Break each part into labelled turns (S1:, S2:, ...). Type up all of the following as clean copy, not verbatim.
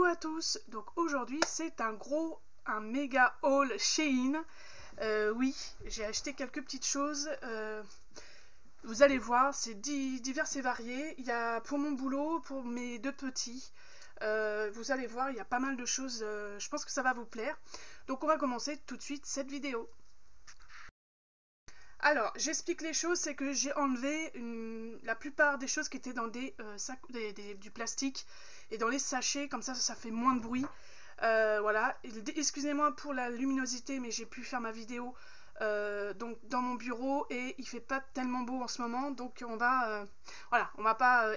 S1: à tous, donc aujourd'hui c'est un méga haul Shein. Oui, j'ai acheté quelques petites choses, vous allez voir, c'est divers et varié. Il y a pour mon boulot, pour mes deux petits, vous allez voir, il y a pas mal de choses, je pense que ça va vous plaire. Donc on va commencer tout de suite cette vidéo. Alors, j'explique les choses, c'est que j'ai enlevé la plupart des choses qui étaient dans des sacs, du plastique et dans les sachets, comme ça fait moins de bruit. Voilà, excusez-moi pour la luminosité, mais j'ai pu faire ma vidéo donc dans mon bureau et il fait pas tellement beau en ce moment, donc voilà, on va pas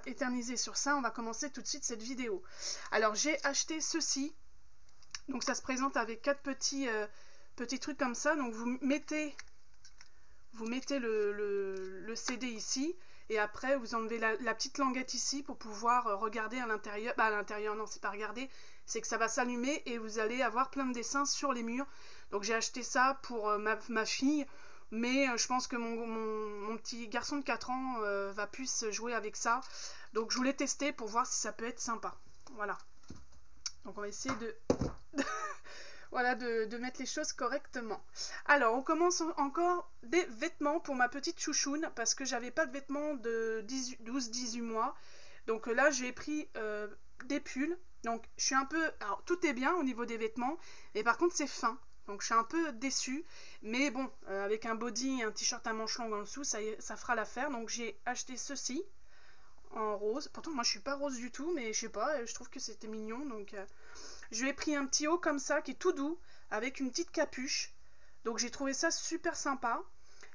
S1: éterniser sur ça, on va commencer tout de suite cette vidéo. Alors, j'ai acheté ceci, donc ça se présente avec 4 petits trucs comme ça, donc vous mettez le CD ici et après vous enlevez la petite languette ici pour pouvoir regarder à l'intérieur. Bah à l'intérieur non, c'est pas regarder, c'est que ça va s'allumer et vous allez avoir plein de dessins sur les murs. Donc j'ai acheté ça pour ma fille, mais je pense que mon petit garçon de 4 ans va plus jouer avec ça. Donc je voulais tester pour voir si ça peut être sympa. Voilà. Donc on va essayer voilà, de mettre les choses correctement. Alors, on commence encore des vêtements pour ma petite chouchoune, parce que j'avais pas de vêtements de 12-18 mois. Donc là, j'ai pris des pulls. Donc, je suis un peu... Alors, tout est bien au niveau des vêtements, mais par contre, c'est fin. Donc, je suis un peu déçue. Mais bon, avec un body et un t-shirt à manches longues en dessous, ça fera l'affaire. Donc, j'ai acheté ceci en rose. Pourtant, moi, je suis pas rose du tout, mais je sais pas, je trouve que c'était mignon, donc... Je lui ai pris un petit haut comme ça, qui est tout doux, avec une petite capuche. Donc j'ai trouvé ça super sympa.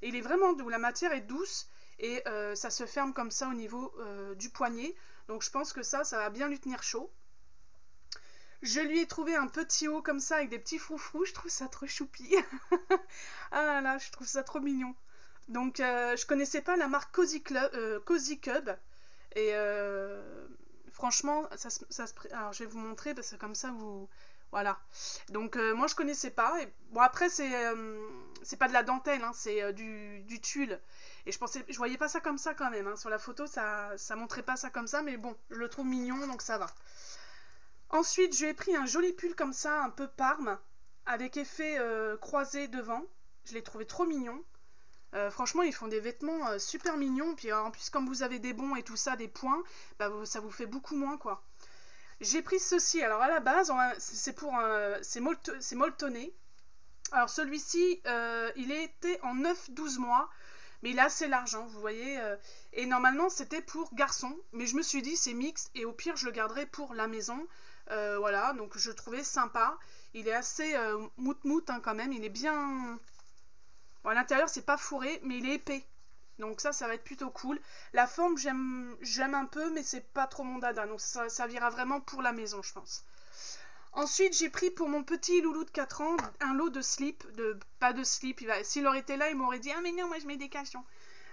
S1: Et il est vraiment doux, la matière est douce, et ça se ferme comme ça au niveau du poignet. Donc je pense que ça va bien lui tenir chaud. Je lui ai trouvé un petit haut comme ça, avec des petits froufrous, je trouve ça trop choupi. Ah là là, je trouve ça trop mignon. Donc je connaissais pas la marque Cozy Cub, et... franchement, alors je vais vous montrer parce que comme ça vous... Voilà. Donc moi je connaissais pas. Et, bon après c'est pas de la dentelle, hein, c'est du tulle. Et je voyais pas ça comme ça quand même. Hein. Sur la photo ça montrait pas ça comme ça, mais bon, je le trouve mignon donc ça va. Ensuite je lui ai pris un joli pull comme ça, un peu parme, avec effet croisé devant. Je l'ai trouvé trop mignon. Franchement, ils font des vêtements super mignons. Puis en plus, comme vous avez des bons et tout ça, des points, bah, ça vous fait beaucoup moins, quoi. J'ai pris ceci. Alors à la base, c'est molletonné. Alors celui-ci, il était en 9-12 mois. Mais il est assez large, hein, vous voyez. Et normalement, c'était pour garçon. Mais je me suis dit, c'est mixte. Et au pire, je le garderai pour la maison. Voilà, donc je trouvais sympa. Il est assez mout-mout, hein, quand même. Il est bien... Bon, à l'intérieur, c'est pas fourré, mais il est épais. Donc ça va être plutôt cool. La forme, j'aime un peu, mais c'est pas trop mon dada. Donc ça servira vraiment pour la maison, je pense. Ensuite, j'ai pris pour mon petit loulou de 4 ans un lot de slip. Pas de slip. S'il aurait été là, il m'aurait dit « Ah mais non, moi je mets des caleçons. »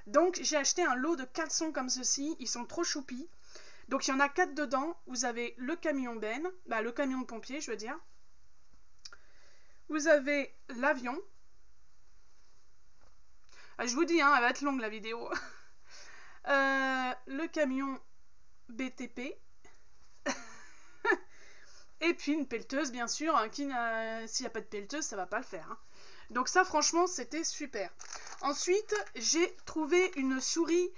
S1: Donc j'ai acheté un lot de caleçons comme ceci. Ils sont trop choupis. Donc il y en a 4 dedans. Vous avez le camion Ben. Bah, le camion de pompier, je veux dire. Vous avez l'avion. Ah, je vous dis, hein, elle va être longue la vidéo. Le camion BTP. Et puis une pelleteuse, bien sûr. Hein, s'il n'y a pas de pelleteuse, ça va pas le faire. Hein. Donc ça, franchement, c'était super. Ensuite, j'ai trouvé une souris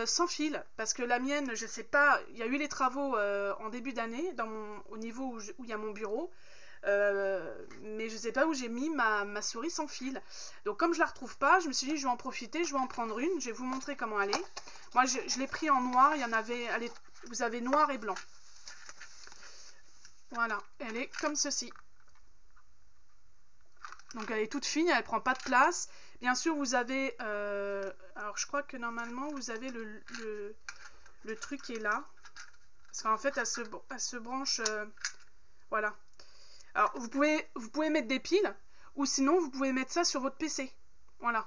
S1: sans fil. Parce que la mienne, je sais pas, il y a eu les travaux en début d'année, au niveau où il y a mon bureau. Mais je sais pas où j'ai mis ma souris sans fil. Donc comme je la retrouve pas, je me suis dit je vais en profiter, je vais en prendre une. Je vais vous montrer comment elle est. Moi je l'ai pris en noir, il y en avait, vous avez noir et blanc. Voilà, elle est comme ceci. Donc elle est toute fine, elle prend pas de place. Bien sûr vous avez, alors je crois que normalement vous avez le truc qui est là. Parce qu'en fait elle se branche, voilà. Alors, vous pouvez mettre des piles, ou sinon, vous pouvez mettre ça sur votre PC. Voilà.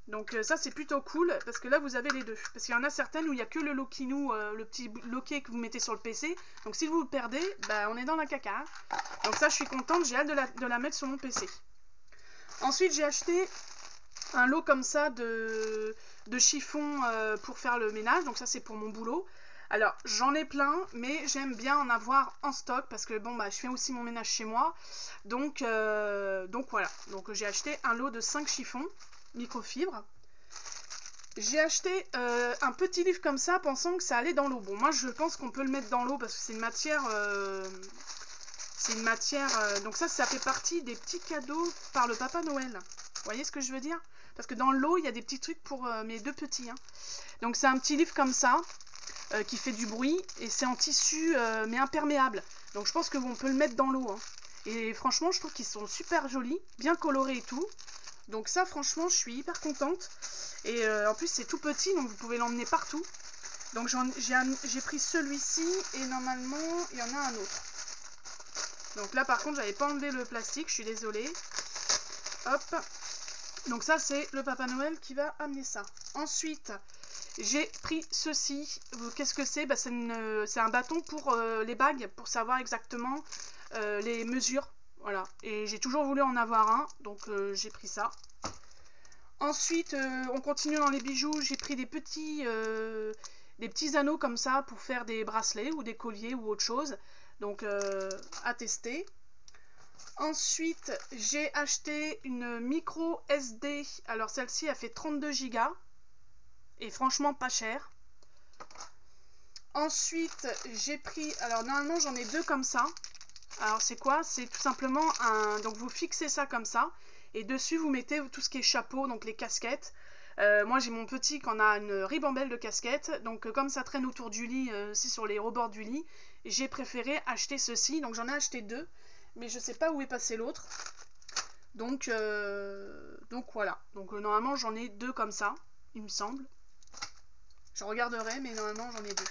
S1: Donc, ça, c'est plutôt cool, parce que là, vous avez les deux. Parce qu'il y en a certaines où il n'y a que le Lokinou, le petit loquet que vous mettez sur le PC. Donc, si vous le perdez, bah, on est dans la caca. Hein. Donc, ça, je suis contente, j'ai hâte de la mettre sur mon PC. Ensuite, j'ai acheté un lot comme ça de chiffon pour faire le ménage. Donc, ça, c'est pour mon boulot. Alors, j'en ai plein, mais j'aime bien en avoir en stock parce que bon, bah, je fais aussi mon ménage chez moi. Donc voilà. Donc, j'ai acheté un lot de 5 chiffons microfibre. J'ai acheté un petit livre comme ça, pensant que ça allait dans l'eau. Bon, moi, je pense qu'on peut le mettre dans l'eau parce que c'est une matière... donc ça fait partie des petits cadeaux par le Papa Noël. Vous voyez ce que je veux dire? Parce que dans l'eau, il y a des petits trucs pour mes deux petits. Hein. Donc c'est un petit livre comme ça, qui fait du bruit, et c'est en tissu, mais imperméable. Donc je pense qu'on peut le mettre dans l'eau. Hein. Et franchement, je trouve qu'ils sont super jolis, bien colorés et tout. Donc ça, franchement, je suis hyper contente. Et en plus, c'est tout petit, donc vous pouvez l'emmener partout. Donc j'ai pris celui-ci, et normalement, il y en a un autre. Donc là, par contre, j'avais pas enlevé le plastique, je suis désolée. Hop. Donc ça, c'est le Papa Noël qui va amener ça. Ensuite, j'ai pris ceci. Qu'est-ce que c'est? Bah, c'est un bâton pour les bagues, pour savoir exactement les mesures. Voilà. Et j'ai toujours voulu en avoir un, donc j'ai pris ça. Ensuite, on continue dans les bijoux. J'ai pris des petits anneaux comme ça pour faire des bracelets ou des colliers ou autre chose. Donc, à tester. Ensuite, j'ai acheté une micro SD. Alors, celle-ci, elle fait 32 Go. Et franchement, pas cher. Ensuite, j'ai pris... Alors, normalement, j'en ai deux comme ça. Alors, c'est quoi? C'est tout simplement un... Donc, vous fixez ça comme ça. Et dessus, vous mettez tout ce qui est chapeau, donc les casquettes. Moi, j'ai mon petit qui en a une ribambelle de casquettes. Donc, comme ça traîne autour du lit, c'est sur les rebords du lit, j'ai préféré acheter ceci. Donc, j'en ai acheté deux. Mais je sais pas où est passé l'autre. Donc voilà. Donc, normalement, j'en ai deux comme ça, il me semble. Je regarderai, mais normalement, j'en ai deux.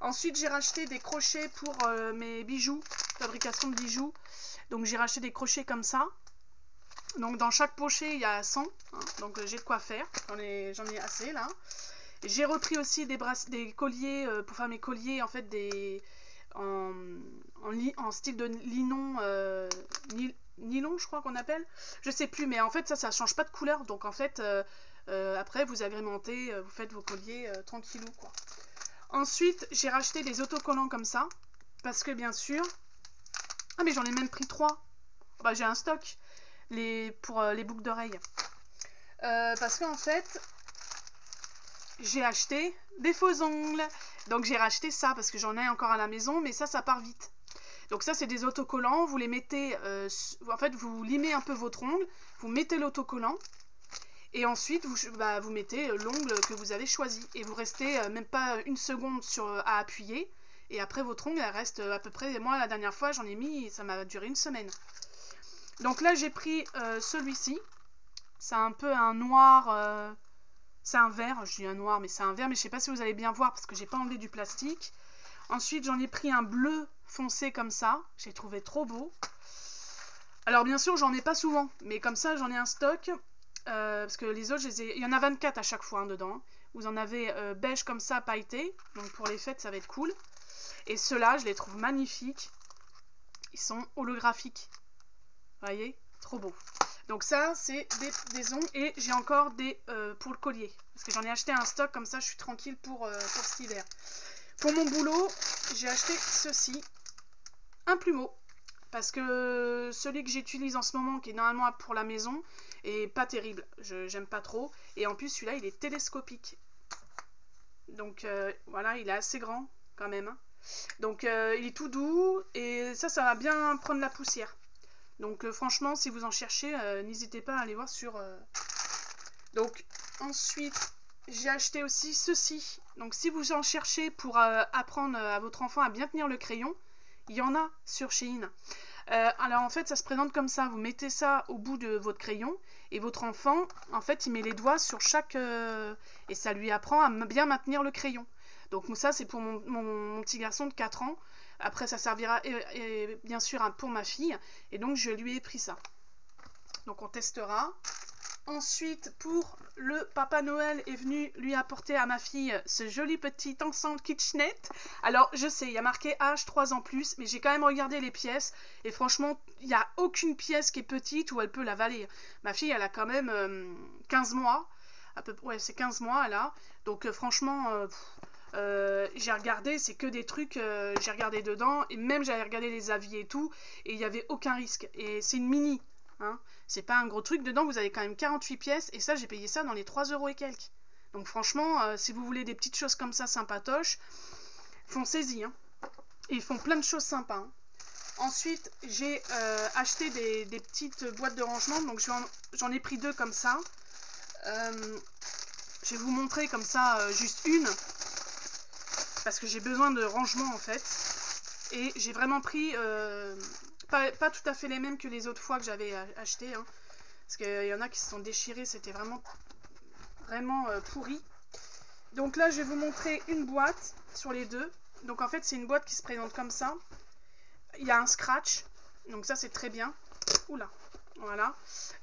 S1: Ensuite, j'ai racheté des crochets pour mes bijoux, fabrication de bijoux. Donc, j'ai racheté des crochets comme ça. Donc dans chaque pochet il y a 100, hein, donc j'ai de quoi faire, j'en ai assez là. J'ai repris aussi des colliers pour faire mes colliers en fait en style de nylon je crois qu'on appelle, je sais plus, mais en fait ça change pas de couleur, donc en fait après vous agrémentez, vous faites vos colliers tranquillou quoi. Ensuite j'ai racheté des autocollants comme ça, parce que bien sûr, ah mais j'en ai même pris 3, bah j'ai un stock. Pour les boucles d'oreilles. Parce qu'en fait, j'ai acheté des faux ongles. Donc j'ai racheté ça parce que j'en ai encore à la maison, mais ça part vite. Donc ça, c'est des autocollants. Vous les mettez... en fait, vous limez un peu votre ongle. Vous mettez l'autocollant. Et ensuite, vous mettez l'ongle que vous avez choisi. Et vous restez même pas une seconde à appuyer. Et après, votre ongle, elle reste à peu près... Moi, la dernière fois, j'en ai mis... Ça m'a duré une semaine. Donc là, j'ai pris celui-ci. C'est un peu un noir... c'est un vert, je dis un noir, mais c'est un vert. Mais je sais pas si vous allez bien voir parce que j'ai pas enlevé du plastique. Ensuite, j'en ai pris un bleu foncé comme ça. J'ai trouvé trop beau. Alors bien sûr, j'en ai pas souvent. Mais comme ça, j'en ai un stock. Parce que les autres, il y en a 24 à chaque fois hein, dedans. Vous en avez beige comme ça, pailleté. Donc pour les fêtes, ça va être cool. Et ceux-là, je les trouve magnifiques. Ils sont holographiques. Vous voyez, trop beau. Donc ça, c'est des ongles. Et j'ai encore des pour le collier. Parce que j'en ai acheté un stock, comme ça je suis tranquille pour cet hiver. Pour mon boulot, j'ai acheté ceci. Un plumeau. Parce que celui que j'utilise en ce moment, qui est normalement pour la maison, est pas terrible. J'aime pas trop. Et en plus, celui-là, il est télescopique. Donc voilà, il est assez grand quand même. Donc il est tout doux. Et ça va bien prendre la poussière. Donc franchement, si vous en cherchez, n'hésitez pas à aller voir sur... Donc ensuite, j'ai acheté aussi ceci. Donc si vous en cherchez pour apprendre à votre enfant à bien tenir le crayon, il y en a sur Shein. Alors en fait, ça se présente comme ça. Vous mettez ça au bout de votre crayon et votre enfant, en fait, il met les doigts sur chaque... et ça lui apprend à bien maintenir le crayon. Donc ça, c'est pour mon petit garçon de 4 ans. Après, ça servira bien sûr pour ma fille. Et donc, je lui ai pris ça. Donc, on testera. Ensuite, pour le Papa Noël est venu lui apporter à ma fille ce joli petit ensemble kitchenette. Alors, je sais, il y a marqué âge 3 ans plus, mais j'ai quand même regardé les pièces. Et franchement, il n'y a aucune pièce qui est petite où elle peut l'avaler. Ma fille, elle a quand même 15 mois. Ouais, c'est 15 mois, elle a. Donc, franchement... J'ai regardé, c'est que des trucs, j'ai regardé dedans, et même j'avais regardé les avis et tout, et il n'y avait aucun risque. Et c'est une mini, hein. C'est pas un gros truc, dedans vous avez quand même 48 pièces, et ça j'ai payé ça dans les 3 € et quelques. Donc franchement, si vous voulez des petites choses comme ça sympatoches, foncez-y, hein. Et ils font plein de choses sympas, hein. Ensuite, j'ai acheté des petites boîtes de rangement, donc j'en ai pris 2 comme ça. Je vais vous montrer comme ça juste une, parce que j'ai besoin de rangement en fait. Et j'ai vraiment pris, pas tout à fait les mêmes que les autres fois que j'avais acheté, hein, parce qu'il y en a qui se sont déchirés, c'était vraiment pourri. Donc là, je vais vous montrer une boîte sur les deux. Donc en fait, c'est une boîte qui se présente comme ça. Il y a un scratch, donc ça c'est très bien. Oula, voilà.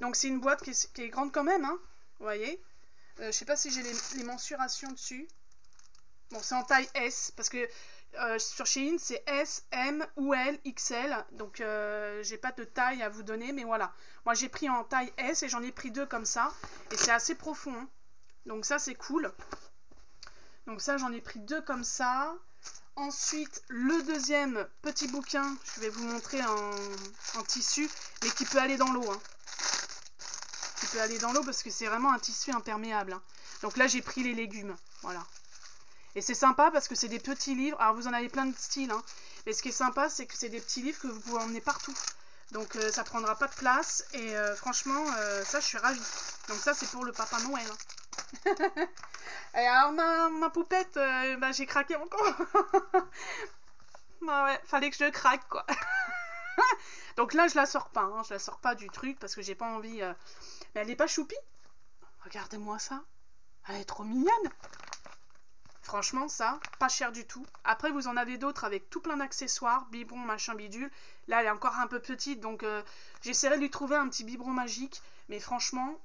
S1: Donc c'est une boîte qui est grande quand même, hein, vous voyez. Je sais pas si j'ai les mensurations dessus. Bon, c'est en taille S, parce que sur Shein c'est S, M ou L, XL. Donc j'ai pas de taille à vous donner, mais voilà. Moi j'ai pris en taille S et j'en ai pris 2 comme ça. Et c'est assez profond, hein. Donc ça c'est cool. Donc ça j'en ai pris 2 comme ça. Ensuite, le deuxième petit bouquin, je vais vous montrer en tissu, mais qui peut aller dans l'eau, hein. Qui peut aller dans l'eau parce que c'est vraiment un tissu imperméable, hein. Donc là, j'ai pris les légumes, voilà. Et c'est sympa parce que c'est des petits livres. Alors, vous en avez plein de styles, hein. Mais ce qui est sympa, c'est que c'est des petits livres que vous pouvez emmener partout. Donc, ça prendra pas de place. Et franchement, ça, je suis ravie. Donc ça, c'est pour le Papa Noël, hein. Et alors ma poupette, bah, j'ai craqué encore. Bah ouais, fallait que je craque quoi. Donc là je la sors pas, hein, je la sors pas du truc parce que j'ai pas envie. Mais elle est pas choupie. Regardez-moi ça, elle est trop mignonne. Franchement ça, pas cher du tout. Après vous en avez d'autres avec tout plein d'accessoires, biberon, machin, bidule. Là elle est encore un peu petite donc j'essaierai de lui trouver un petit biberon magique. Mais franchement...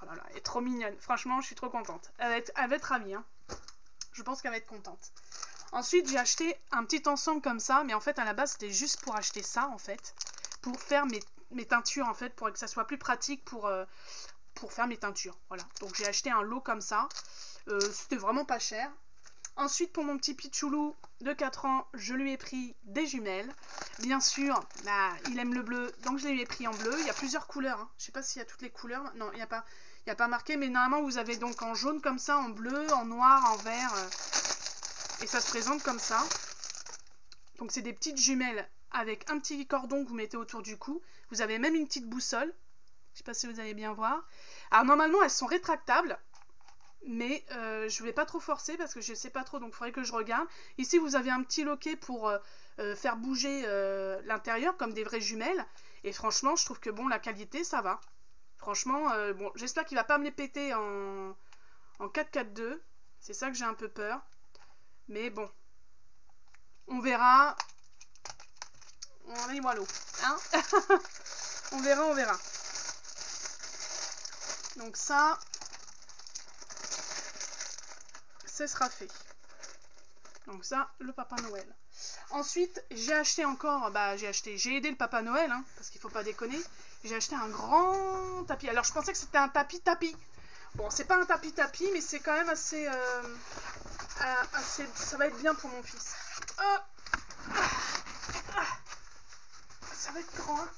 S1: Oh là là, elle est trop mignonne. Franchement, je suis trop contente. Elle va être ravie, hein. Je pense qu'elle va être contente. Ensuite, j'ai acheté un petit ensemble comme ça. Mais en fait, à la base, c'était juste pour acheter ça, en fait. Pour faire mes teintures, en fait. Pour que ça soit plus pratique pour faire mes teintures. Voilà. Donc, j'ai acheté un lot comme ça. C'était vraiment pas cher. Ensuite, pour mon petit pitchoulou de 4 ans, je lui ai pris des jumelles. Bien sûr, bah, il aime le bleu, donc je lui ai pris en bleu. Il y a plusieurs couleurs, hein. Je sais pas s'il y a toutes les couleurs. Non, il n'y a pas marqué, mais normalement, vous avez donc en jaune comme ça, en bleu, en noir, en vert. Et ça se présente comme ça. Donc, c'est des petites jumelles avec un petit cordon que vous mettez autour du cou. Vous avez même une petite boussole. Je sais pas si vous allez bien voir. Alors, normalement, elles sont rétractables. Mais je ne vais pas trop forcer parce que je ne sais pas trop, donc il faudrait que je regarde. Ici, vous avez un petit loquet pour faire bouger l'intérieur comme des vraies jumelles. Et franchement, je trouve que bon, la qualité, ça va. Franchement, bon, j'espère qu'il ne va pas me les péter en 4-4-2. C'est ça que j'ai un peu peur. Mais bon, on verra. On est voilà, hein. On verra, on verra. Donc ça... ce sera fait. Donc ça, le Papa Noël. Ensuite, j'ai acheté encore, j'ai aidé le Papa Noël, hein, parce qu'il faut pas déconner. J'ai acheté un grand tapis. Alors, je pensais que c'était un tapis. Bon, c'est pas un tapis, mais c'est quand même assez, ça va être bien pour mon fils. Ça va être grand, hein.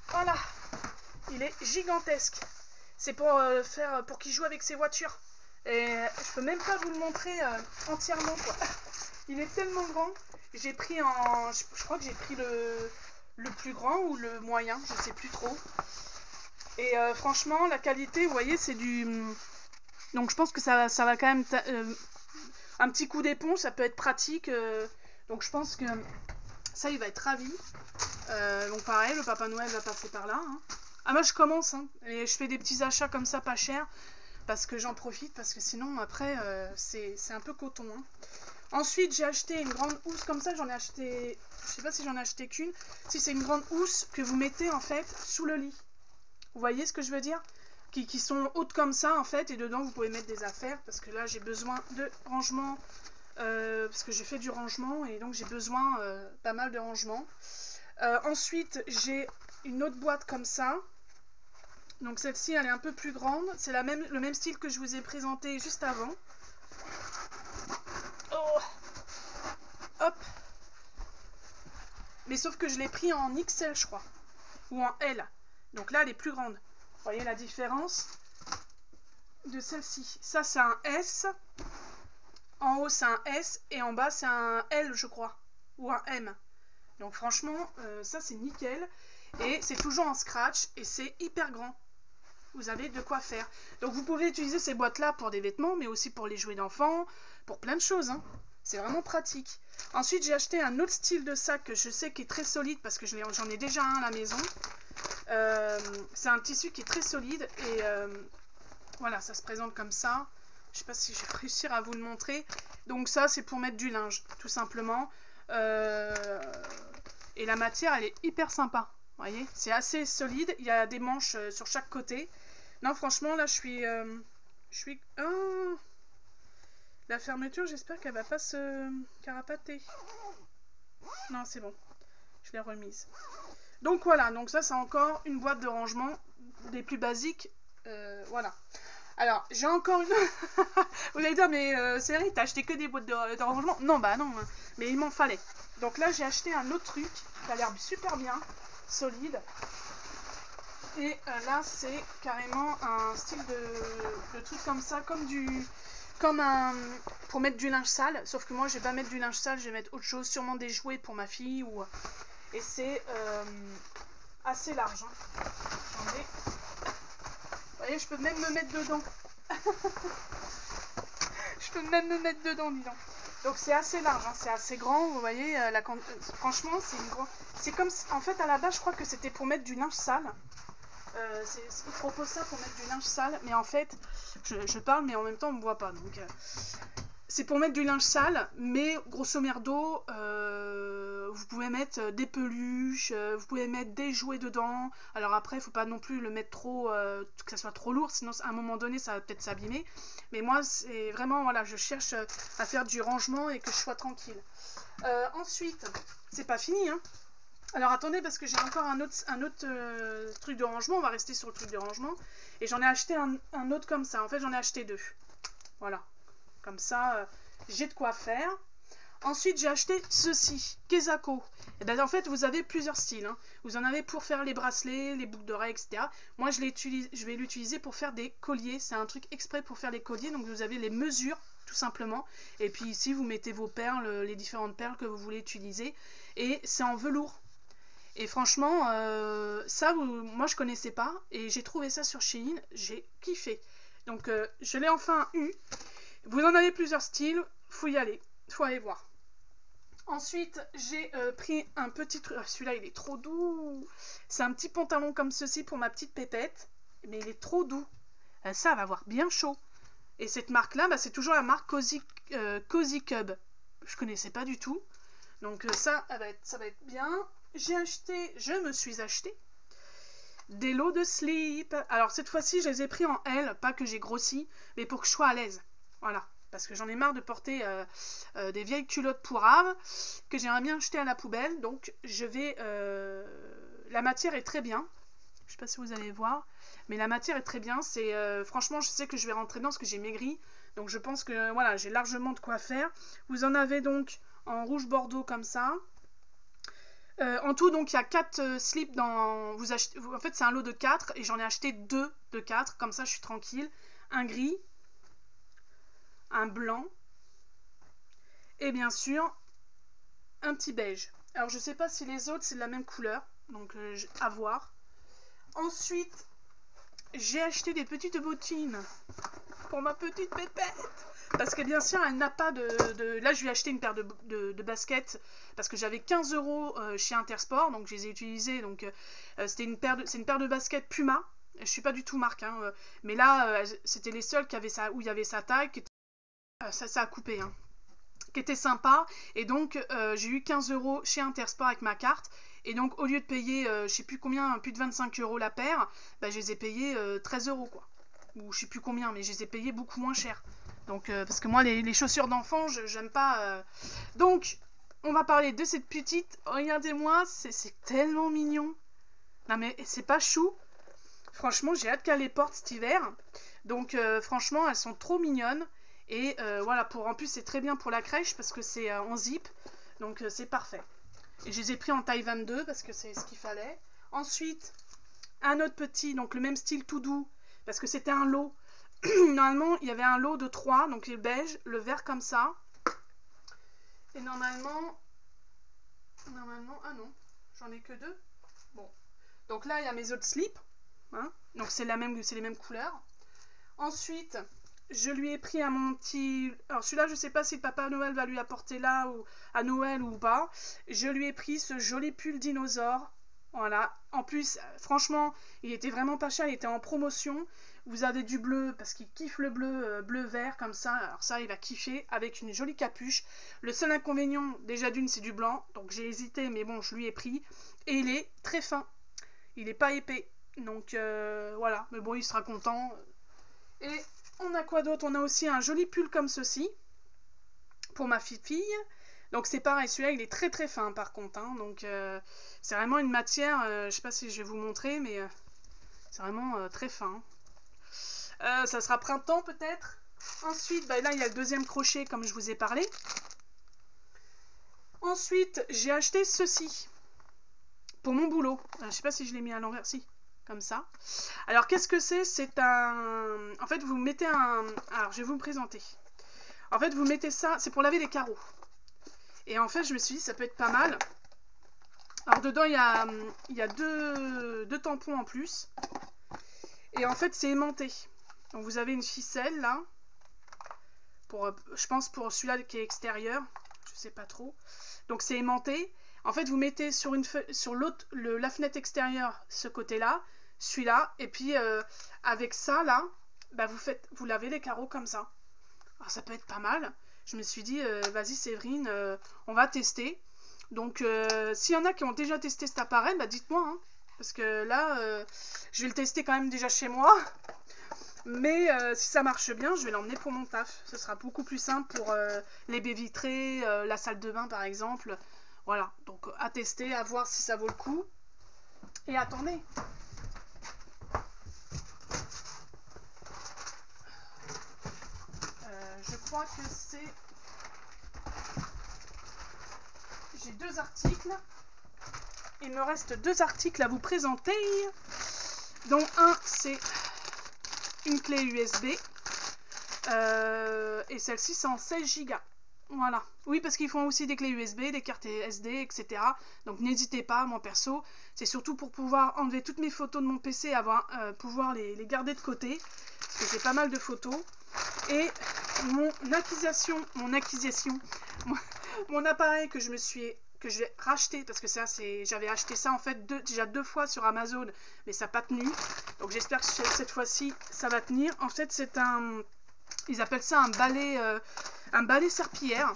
S1: Voilà. Il est gigantesque. C'est pour pour qu'il joue avec ses voitures. Et je peux même pas vous le montrer entièrement quoi. Il est tellement grand. J'ai pris je crois que j'ai pris le plus grand ou le moyen, je sais plus trop. Et franchement la qualité, vous voyez, c'est du... Donc je pense que ça va quand même... un petit coup d'éponge, ça peut être pratique. Donc je pense que ça il va être ravi. Donc pareil, le Papa Noël va passer par là, hein. Ah moi je commence, hein, et je fais des petits achats comme ça pas cher. Parce que j'en profite, parce que sinon après c'est un peu coton, hein. Ensuite j'ai acheté une grande housse comme ça, j'en ai acheté, je sais pas si j'en ai acheté qu'une. Si c'est une grande housse que vous mettez en fait sous le lit. Vous voyez ce que je veux dire, qui sont hautes comme ça en fait, et dedans vous pouvez mettre des affaires, parce que là j'ai besoin de rangement, parce que j'ai fait du rangement et donc j'ai besoin pas mal de rangement. Ensuite j'ai une autre boîte comme ça. Donc celle-ci elle est un peu plus grande, c'est le même style que je vous ai présenté juste avant. Mais sauf que je l'ai pris en XL, je crois. Ou en L. Donc là, elle est plus grande. Vous voyez la différence de celle-ci. Ça, c'est un S. En haut, c'est un S. Et en bas, c'est un L, je crois. Ou un M. Donc franchement, ça, c'est nickel. Et c'est toujours en scratch. Et c'est hyper grand. Vous avez de quoi faire. Donc vous pouvez utiliser ces boîtes-là pour des vêtements, mais aussi pour les jouets d'enfants, pour plein de choses. Hein. C'est vraiment pratique. Ensuite, j'ai acheté un autre style de sac que je sais qui est très solide parce que j'en ai déjà un à la maison. C'est un tissu qui est très solide et voilà, ça se présente comme ça. Je ne sais pas si je vais réussir à vous le montrer. Donc ça, c'est pour mettre du linge, tout simplement. Et la matière, elle est hyper sympa. Vous voyez, c'est assez solide. Il y a des manches sur chaque côté. Non, franchement, là, je suis... Oh, la fermeture, j'espère qu'elle va pas se carapater. Non, c'est bon. Je l'ai remise. Donc voilà, donc ça, c'est encore une boîte de rangement des plus basiques. Voilà. Alors, j'ai encore une... Vous allez dire, mais c'est vrai, t'as acheté que des boîtes de rangement? Non, bah non, hein. Mais il m'en fallait. Donc là, j'ai acheté un autre truc qui a l'air super bien, solide. Et là, c'est carrément un style de truc comme ça, comme un... pour mettre du linge sale. Sauf que moi, je vais pas mettre du linge sale, je vais mettre autre chose, sûrement des jouets pour ma fille. Et c'est assez large. Hein. Attendez. Vous voyez, je peux même me mettre dedans. Je peux même me mettre dedans, dis donc. Donc c'est assez large, hein, c'est assez grand, vous voyez, franchement c'est une grande... C'est comme, en fait à la base je crois que c'était pour mettre du linge sale. Ils proposent ça pour mettre du linge sale, mais en fait, je parle mais en même temps on me voit pas. Donc c'est pour mettre du linge sale, mais grosso merdo, vous pouvez mettre des peluches, vous pouvez mettre des jouets dedans. Alors après, il faut pas non plus le mettre trop, que ça soit trop lourd, sinon à un moment donné ça va peut-être s'abîmer. Mais moi, c'est vraiment, voilà, je cherche à faire du rangement et que je sois tranquille. Ensuite, c'est pas fini, hein. Alors attendez, parce que j'ai encore un autre truc de rangement, on va rester sur le truc de rangement. Et j'en ai acheté un autre comme ça, en fait j'en ai acheté deux. Voilà, comme ça, j'ai de quoi faire. Ensuite, j'ai acheté ceci, Kezako. Et bien, en fait, vous avez plusieurs styles. Hein. Vous en avez pour faire les bracelets, les boucles d'oreilles, etc. Moi, je vais l'utiliser pour faire des colliers. C'est un truc exprès pour faire les colliers. Donc, vous avez les mesures, tout simplement. Et puis, ici, vous mettez vos perles, les différentes perles que vous voulez utiliser. Et c'est en velours. Et franchement, ça, moi, je connaissais pas. Et j'ai trouvé ça sur Shein. J'ai kiffé. Donc, je l'ai enfin eu. Vous en avez plusieurs styles. Faut y aller. Faut aller voir. Ensuite, j'ai pris un petit truc. Celui-là, il est trop doux. C'est un petit pantalon comme ceci pour ma petite pépette. Mais il est trop doux. Ça va avoir bien chaud. Et cette marque-là, bah, c'est toujours la marque Cozy Cub. Je connaissais pas du tout. Donc ça va être bien. Je me suis acheté des lots de slip. Alors cette fois-ci, je les ai pris en L. Pas que j'ai grossi, mais pour que je sois à l'aise. Voilà. Parce que j'en ai marre de porter des vieilles culottes pourraves que j'aimerais bien jeter à la poubelle. Donc je vais... la matière est très bien. Je ne sais pas si vous allez voir. Mais la matière est très bien. Franchement, je sais que je vais rentrer dedans parce que j'ai maigri. Donc je pense que voilà, j'ai largement de quoi faire. Vous en avez donc en rouge bordeaux comme ça. En tout, donc il y a 4 slips dans... En fait, c'est un lot de 4 et j'en ai acheté 2 de 4. Comme ça, je suis tranquille. Un gris. Un blanc et bien sûr un petit beige. Alors je sais pas si les autres c'est de la même couleur, donc à voir. Ensuite j'ai acheté des petites bottines pour ma petite pépette parce que bien sûr elle n'a pas Là je lui ai acheté une paire de baskets parce que j'avais 15 € chez Intersport, donc je les ai utilisées. Donc c'est une paire de baskets Puma. Je suis pas du tout marque, hein, mais là c'était les seules où il y avait sa taille. Ça a coupé, hein, qui était sympa. Et donc j'ai eu 15 € chez Intersport avec ma carte. Et donc au lieu de payer je sais plus combien, plus de 25 € la paire, bah, je les ai payés 13 € quoi. Ou je sais plus combien, mais je les ai payés beaucoup moins cher. Donc parce que moi les chaussures d'enfant, j'aime pas. Donc on va parler de cette petite. Regardez-moi, c'est tellement mignon. Non mais c'est pas chou. Franchement, j'ai hâte qu'elle les porte cet hiver. Donc franchement, elles sont trop mignonnes. Et voilà, en plus c'est très bien pour la crèche parce que c'est en zip, donc c'est parfait. Et je les ai pris en taille 22 parce que c'est ce qu'il fallait. Ensuite, un autre petit, donc le même style tout doux, parce que c'était un lot. Normalement, il y avait un lot de 3, donc le beige, le vert comme ça. Et normalement, ah non, j'en ai que 2. Bon, donc là, il y a mes autres slips. Hein, donc c'est les mêmes couleurs. Ensuite, je lui ai pris un mon petit... Alors celui-là, je ne sais pas si le Papa Noël va lui apporter là ou à Noël ou pas. Je lui ai pris ce joli pull dinosaure. Voilà. En plus, franchement, il était vraiment pas cher. Il était en promotion. Vous avez du bleu parce qu'il kiffe le bleu, bleu-vert comme ça. Alors ça, il va kiffer avec une jolie capuche. Le seul inconvénient, déjà d'une, c'est du blanc. Donc j'ai hésité, mais bon, je lui ai pris. Et il est très fin. Il n'est pas épais. Donc voilà. Mais bon, il sera content. Et on a quoi d'autre? On a aussi un joli pull comme ceci pour ma fille. Donc c'est pareil, celui-là il est très très fin par contre. Hein, donc c'est vraiment une matière, je sais pas si je vais vous montrer, mais c'est vraiment très fin. Ça sera printemps peut-être. Ensuite, bah, là il y a le deuxième crochet comme je vous ai parlé. Ensuite, j'ai acheté ceci pour mon boulot. Je sais pas si je l'ai mis à l'envers, si. Comme ça. Alors qu'est-ce que c'est? C'est un... En fait vous mettez un... Alors je vais vous le présenter. En fait vous mettez ça, c'est pour laver les carreaux. Et en fait je me suis dit ça peut être pas mal. Alors dedans il y a deux tampons en plus. Et en fait c'est aimanté. Donc vous avez une ficelle là. Pour, je pense pour celui-là qui est extérieur. Je sais pas trop. Donc c'est aimanté. En fait vous mettez sur l'autre, la fenêtre extérieure ce côté-là. Celui-là, et puis avec ça là, bah, vous lavez les carreaux comme ça. Alors ça peut être pas mal. Je me suis dit, vas-y Séverine, on va tester. Donc s'il y en a qui ont déjà testé cet appareil, bah dites-moi. Hein, parce que là, je vais le tester quand même déjà chez moi. Mais si ça marche bien, je vais l'emmener pour mon taf. Ce sera beaucoup plus simple pour les baies vitrées, la salle de bain par exemple. Voilà, donc à tester, à voir si ça vaut le coup. Et attendez. Je crois que c'est... J'ai 2 articles. Il me reste 2 articles à vous présenter. Dont un, c'est une clé USB. Et celle-ci, c'est en 16 Go. Voilà. Oui, parce qu'ils font aussi des clés USB, des cartes SD, etc. Donc n'hésitez pas, moi perso. C'est surtout pour pouvoir enlever toutes mes photos de mon PC, pouvoir les garder de côté. Parce que j'ai pas mal de photos. Et mon appareil que j'ai racheté, parce que ça j'avais acheté ça en fait déjà 2 fois sur Amazon, mais ça n'a pas tenu. Donc j'espère que cette fois-ci ça va tenir. En fait c'est ils appellent ça un balai serpillière.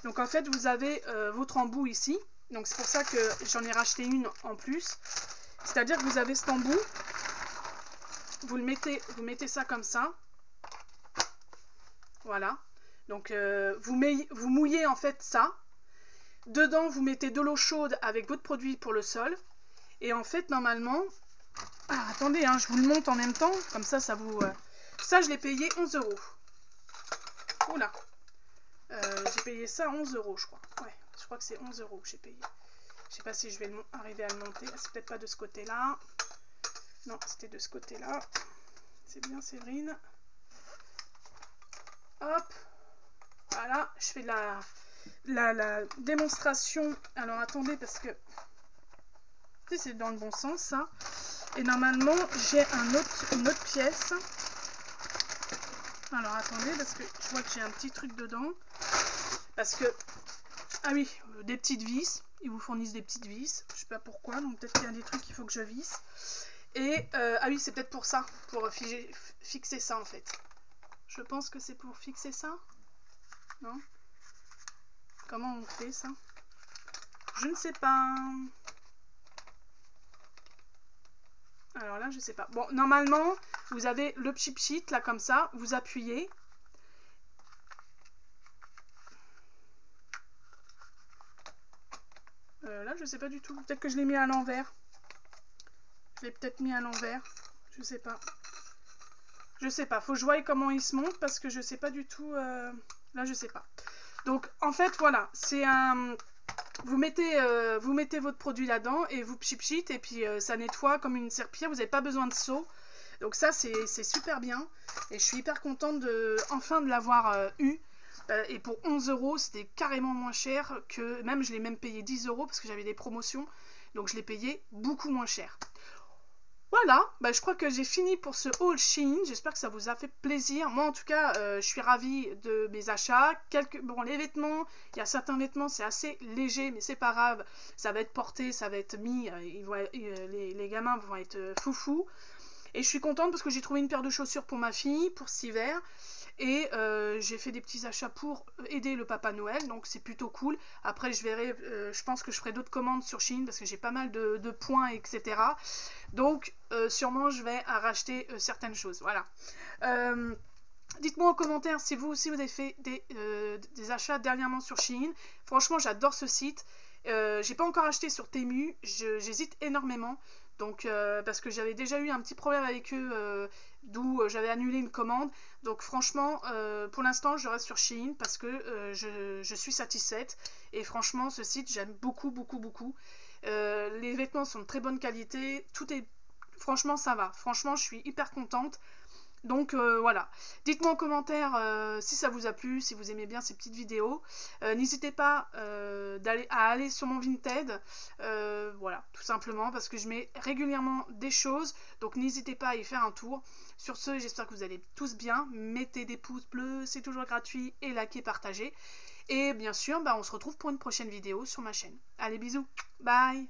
S1: Donc en fait vous avez votre embout ici. Donc c'est pour ça que j'en ai racheté une en plus. C'est-à-dire que vous avez cet embout, vous mettez ça comme ça. Voilà, donc vous mouillez en fait ça. Dedans, vous mettez de l'eau chaude avec votre produit pour le sol. Et en fait, normalement... Ah, attendez, hein, je vous le montre en même temps. Comme ça, ça vous... Ça, je l'ai payé 11 €. Oula. J'ai payé ça 11 €, je crois. Ouais, je crois que c'est 11 € que j'ai payé. Je sais pas si je vais arriver à le monter. C'est peut-être pas de ce côté-là. Non, c'était de ce côté-là. C'est bien, Séverine. Hop, voilà, je fais la démonstration. Alors attendez, parce que c'est dans le bon sens ça. Et normalement j'ai une autre pièce. Alors attendez, parce que je vois que j'ai un petit truc dedans. Parce que, ah oui, des petites vis. Ils vous fournissent des petites vis. Je sais pas pourquoi, donc peut-être qu'il y a des trucs qu'il faut que je visse. Et, ah oui, c'est peut-être pour ça, pour fixer ça en fait. Je pense que c'est pour fixer ça. Non? Comment on fait ça? Je ne sais pas. Alors là, je sais pas. Bon, normalement, vous avez le chip sheet, là, comme ça. Vous appuyez. Là, je sais pas du tout. Peut-être que je l'ai mis à l'envers. Je l'ai peut-être mis à l'envers. Je sais pas. Je sais pas. Faut que je voie comment il se monte parce que je sais pas du tout. Là, je sais pas. Donc, en fait, voilà. C'est un vous mettez votre produit là-dedans et vous pchit et puis ça nettoie comme une serpillière, vous n'avez pas besoin de seau. Donc ça c'est super bien et je suis hyper contente enfin de l'avoir eu. Et pour 11 euros, c'était carrément moins cher que... Même, je l'ai même payé 10 euros parce que j'avais des promotions. Donc, je l'ai payé beaucoup moins cher. Voilà, je crois que j'ai fini pour ce haul Shein. J'espère que ça vous a fait plaisir. Moi, en tout cas, je suis ravie de mes achats. Bon, les vêtements, il y a certains vêtements, c'est assez léger, mais c'est pas grave. Ça va être porté, ça va être mis. Les gamins vont être foufous. Et je suis contente parce que j'ai trouvé une paire de chaussures pour ma fille, pour cet hiver. Et j'ai fait des petits achats pour aider le Papa Noël, donc c'est plutôt cool. Après, je verrai, je pense que je ferai d'autres commandes sur Shein parce que j'ai pas mal de points, etc. Donc, sûrement, je vais racheter certaines choses. Voilà. Dites-moi en commentaire si vous aussi vous avez fait des achats dernièrement sur Shein. Franchement, j'adore ce site. J'ai pas encore acheté sur Temu, j'hésite énormément. Donc, parce que j'avais déjà eu un petit problème avec eux, d'où j'avais annulé une commande. Donc, franchement, pour l'instant, je reste sur Shein parce que je suis satisfaite. Et franchement, ce site, j'aime beaucoup, beaucoup, beaucoup. Les vêtements sont de très bonne qualité. Franchement, ça va. Franchement, je suis hyper contente. Donc voilà, dites-moi en commentaire si ça vous a plu, si vous aimez bien ces petites vidéos. N'hésitez pas à aller sur mon Vinted, voilà, tout simplement, parce que je mets régulièrement des choses, donc n'hésitez pas à y faire un tour. Sur ce, j'espère que vous allez tous bien, mettez des pouces bleus, c'est toujours gratuit, et likez, partagez. Et bien sûr, on se retrouve pour une prochaine vidéo sur ma chaîne. Allez, bisous, bye!